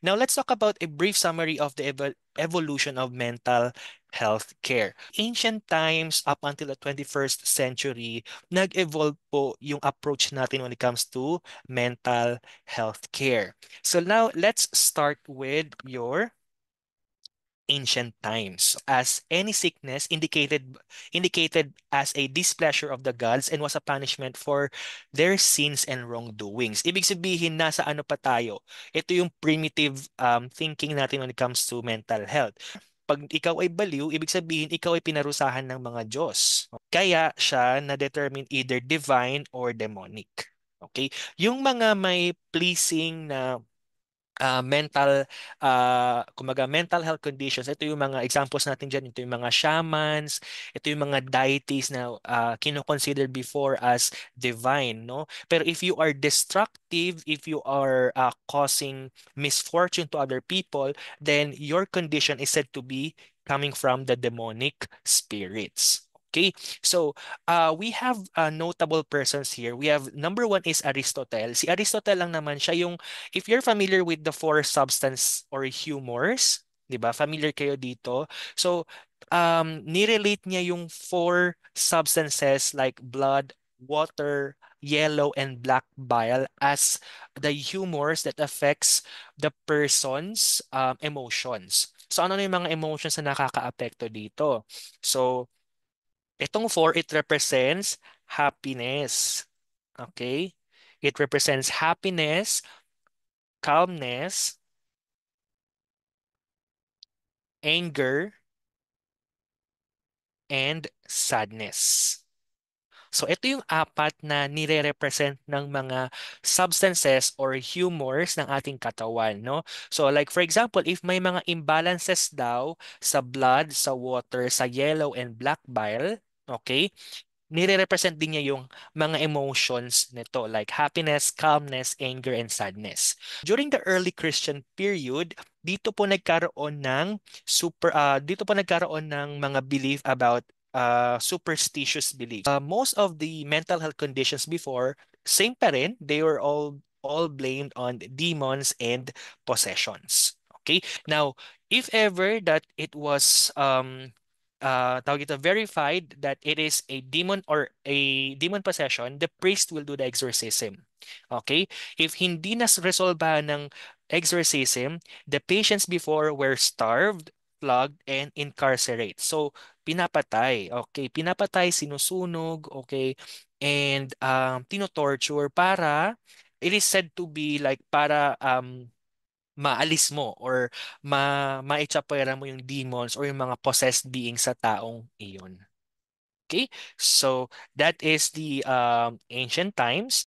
Now, let's talk about a brief summary of the evolution of mental health care. Ancient times up until the 21st century, nag-evolve po yung approach natin when it comes to mental health care. So now, let's start with your ancient times as any sickness indicated as a displeasure of the gods and was a punishment for their sins and wrongdoings. Ibig sabihin, nasa ano pa tayo? Ito yung primitive thinking natin when it comes to mental health. Pag ikaw ay baliw, ibig sabihin ikaw ay pinarusahan ng mga Diyos. Kaya siya na-determine either divine or demonic. Okay? Yung mga may pleasing na kumaga mental health conditions. Ito yung mga examples natin dyan. Ito yung mga shamans, ito yung mga deities na kino-consider before as divine, no? Pero if you are destructive, if you are causing misfortune to other people, then your condition is said to be coming from the demonic spirits. Okay, so we have notable persons here. We have number one is Aristotle. Si Aristotle lang naman siya yung if you're familiar with the four substance or humors, 'di ba? Familiar kayo dito. So, nirelate niya yung four substances like blood, water, yellow, and black bile as the humors that affects the person's emotions. So, ano na yung mga emotions na nakakaapekto dito? So, itong four, it represents happiness. Okay? It represents happiness, calmness, anger, and sadness. So ito yung apat na nire-represent ng mga substances or humors ng ating katawan, no? So like for example, if may mga imbalances daw sa blood, sa water, sa yellow and black bile, okay? Nire-represent din niya yung mga emotions nito like happiness, calmness, anger, and sadness. During the early Christian period, dito po nagkaroon ng mga belief about superstitious beliefs. Most of the mental health conditions before, same pa rin, they were all blamed on demons and possessions. Okay? Now, if ever that it was tawag ito, verified that it is a demon or a demon possession, the priest will do the exorcism. Okay? If hindi na resolbahan ng exorcism, the patients before were starved, flogged, and incarcerated. So, pinapatay. Okay? Pinapatay, sinusunog, okay? And tinotorture para it is said to be like para maalis mo or maitsapwera mo yung demons or yung mga possessed beings sa taong iyon. Okay? So that is the ancient times.